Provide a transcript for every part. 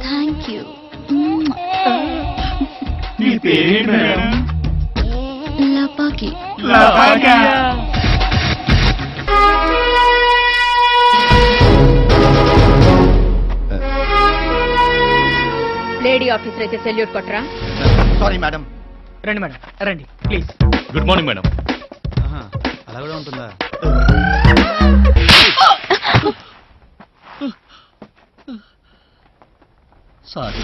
Thank you. నీ పేరేంటి madam? లపాకి. Lady officer అయితే సెల్యూట్ కొట్టరా? Sorry madam. రండి మేడం, రండి ప్లీజ్. Good morning madam. అలా కూడా ఉంటుందా? సారీ.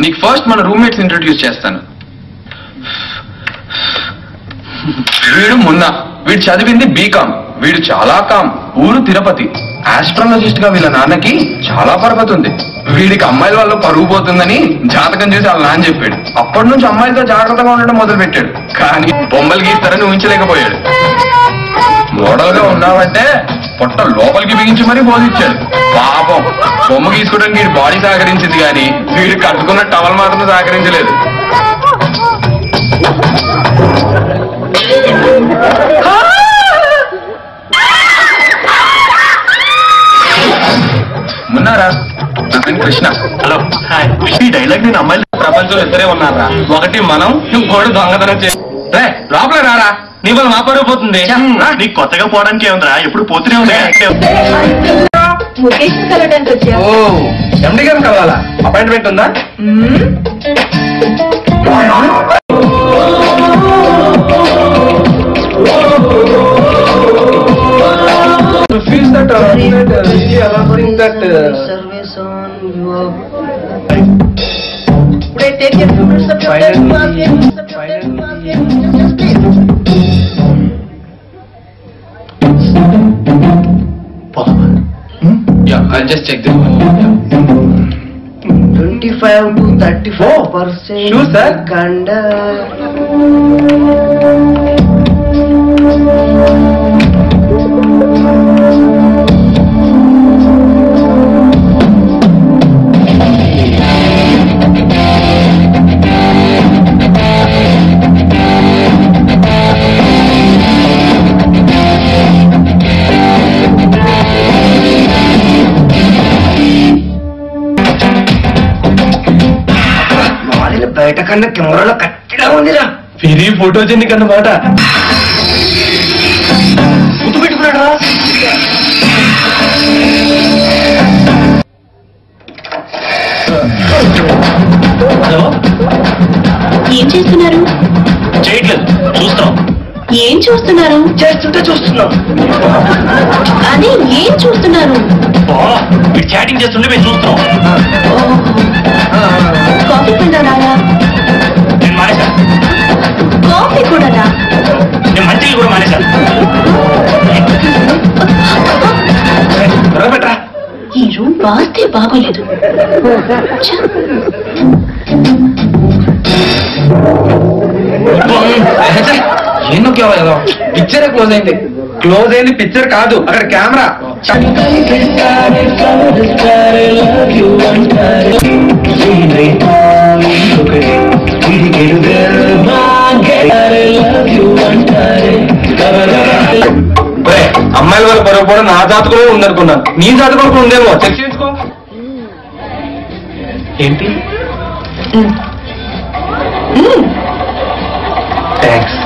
నీకు ఫస్ట్ మన రూమ్మేట్స్ ఇంట్రడ్యూస్ చేస్తాను. వీడు మున్నా. వీడు చదివింది బీకామ్. వీడు చాలా కామ్. ఊరు తిరుపతి. ఆస్ట్రాలజిస్ట్ గా వీళ్ళ నాన్నకి చాలా పరపతి ఉంది. వీడికి అమ్మాయిల వల్ల పరుగు పోతుందని జాతకం చేసి వాళ్ళ నాన్న చెప్పాడు. అప్పటి నుంచి అమ్మాయిలతో జాగ్రత్తగా ఉండడం మొదలు పెట్టాడు. కానీ బొమ్మలు గీస్తారని ఊహించలేకపోయాడు. మోడల్ గా ఉన్నావంటే పొట్ట లోపలికి బిగించి మరీ బోధించాడు. పాపం బొమ్మ గీసుకోవడానికి వీడి బాడీ సహకరించింది కానీ వీడు కట్టుకున్న టవల్ మాత్రం సహకరించలేదు. మున్నారా? నా పేరు కృష్ణ. హలో, ఈ డైలాగ్ నేను అమ్మాయిలు ప్రపంచంలో ఇద్దరే ఉన్నారా? ఒకటి మనం, ఇంకోటి దొంగతనం చేసి. లోపల రారా, నీ వల్ల మా పరుగు పోతుంది. నీకు కొత్తగా పోవడానికి ఏముందిరా, ఎప్పుడు పోతూనే ఉంది. ఓ, ఎండి గారిని కలవాలా? అపాయింట్మెంట్ ఉందా? Feels that allowing that service on your. Would I take a few minutes of your time to ask you? Just please. Yeah, I'll just check this one. 25 to 34%. Sure, sir. బయట కన్నా కెమెరాలో కట్టిలా ఉందిరా. Very photogenic అన్నమాట. గుర్తు పెట్టుకున్నాడా? ఏం చేస్తున్నారు? చేయట్లేదు, చూస్తాం. ఏం చూస్తున్నారు? చేస్తుంటే చూస్తున్నాం. అని ఏం చూస్తున్నారు? మీరు చాటింగ్ చేస్తుంటే మేము చూస్తాం. కాఫీ కొంటారా? నేను మానేశాను. కాఫీ కూడా నేను మంచిగా కూడా మానేశాను. ఈ రూమ్ వాస్తే బాగోలేదు. ఏం నొక్కేవా? పిక్చరే క్లోజ్ అయింది. క్లోజ్ అయింది పిక్చర్ కాదు, అక్కడ కెమెరా. అమ్మాయిల వల్ల పరుగు కూడా నా జాతకులో ఉందనుకున్నాను. నీ జాతకులో కూడా ఉందేమో, చెక్ చేసుకో. ఏంటి? థ్యాంక్స్.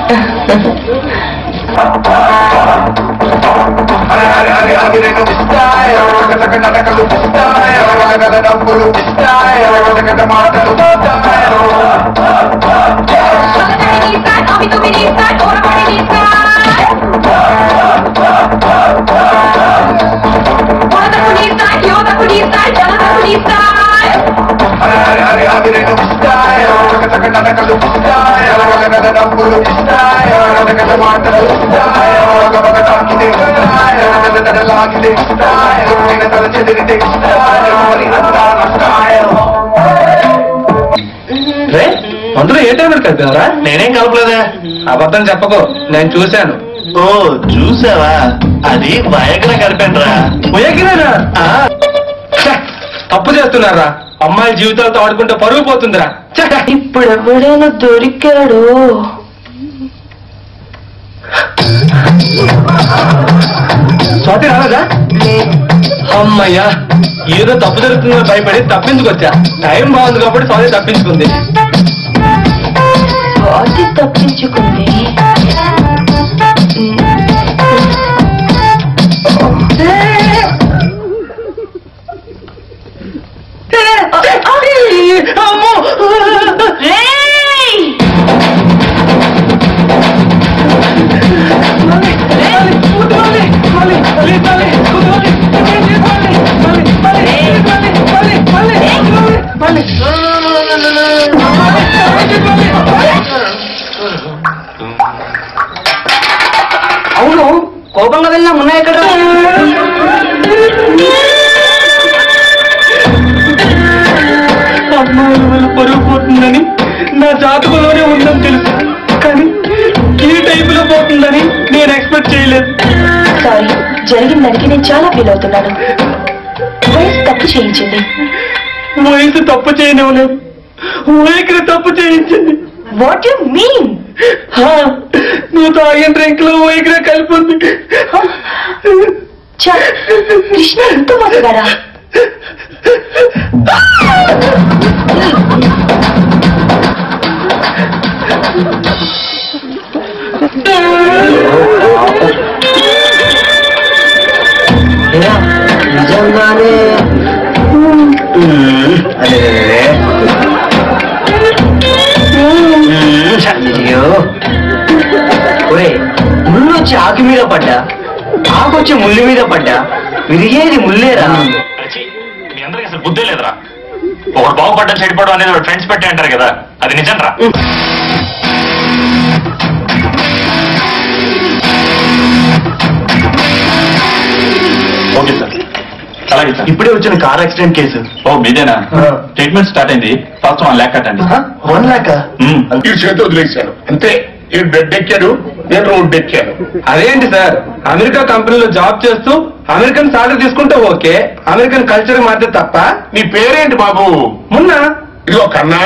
అందులో ఏ టాబ్లెట్ కలిపారా? నేనేం కలపలేదా? అబద్ధం చెప్పకు, నేను చూశాను. ఓ చూసావా? అది వయగ్ర కలిపానురా. పోయగిరారా? తప్పు చేస్తున్నారా? అమ్మాయి జీవితాలతో ఆడుకుంటే పరుగు పోతుందిరా. ఇప్పుడు ఎవడైనా దొరికాడు. స్వాతి రాలేదా? అమ్మయ్యా, ఏదో తప్పు జరుగుతుందని భయపడి తప్పించుకొచ్చా. టైం బాగుంది కాబట్టి స్వాతి తప్పించుకుంది. స్వాతి తప్పించుకుంది. అవును, కోపంగా వెళ్ళినా మున్నా ఎక్కడ? అమ్మాయి వల్ల పరుగు పోతుందని నా జాతకంలోనే ఉందని తెలుసు, కానీ ఈ టైపులో పోతుందని నేను ఎక్స్పెక్ట్ చేయలేదు. సారీ, జరిగిన దానికి నేను చాలా ఫీల్ అవుతున్నాను. వయసు తప్పు చేయించింది. వయసు తప్పు చేయనివ్వలేదు, వైఖరి తప్పు చేయించింది. What you mean? నువ్వు తాగిన డ్రింక్ లో వైఖరి కలిపి ఉంది. కృష్ణ ఇంత మోసగాడా? నిజంగానే ముళ్ళు వచ్చి ఆకు మీద పడ్డా, ఆకొచ్చి ముళ్ళు మీద పడ్డా, విరిగేది ముల్లేరా? మీ అందరికి అసలు బుద్ధే లేదురా. ఒకరు బాగుపడ్డా చెడిపోవడం అనేది ఫ్రెండ్స్ పెట్టి అంటారు కదా, అది నిజం రా. ఓకే సార్, అలాగే సార్. ఇప్పుడే వచ్చిన కార్ యాక్సిడెంట్ కేసు. ఓ మీదేనా? ట్రీట్మెంట్ స్టార్ట్ అయింది. ఫస్ట్ 1 lakh కట్టండి. 1 lakh? ఈ చేతి వదిలేశాను అంతే. ఈ బెడ్ ఎక్కాడు, నేను రోడ్డు ఎక్కాను. అదేంటి సార్, అమెరికా కంపెనీలో జాబ్ చేస్తూ అమెరికన్ సాలరీ తీసుకుంటే ఓకే, అమెరికన్ కల్చర్ మాత్రం తప్ప. నీ పేరేంటి బాబు? మొన్న ఇదిగో కన్నా,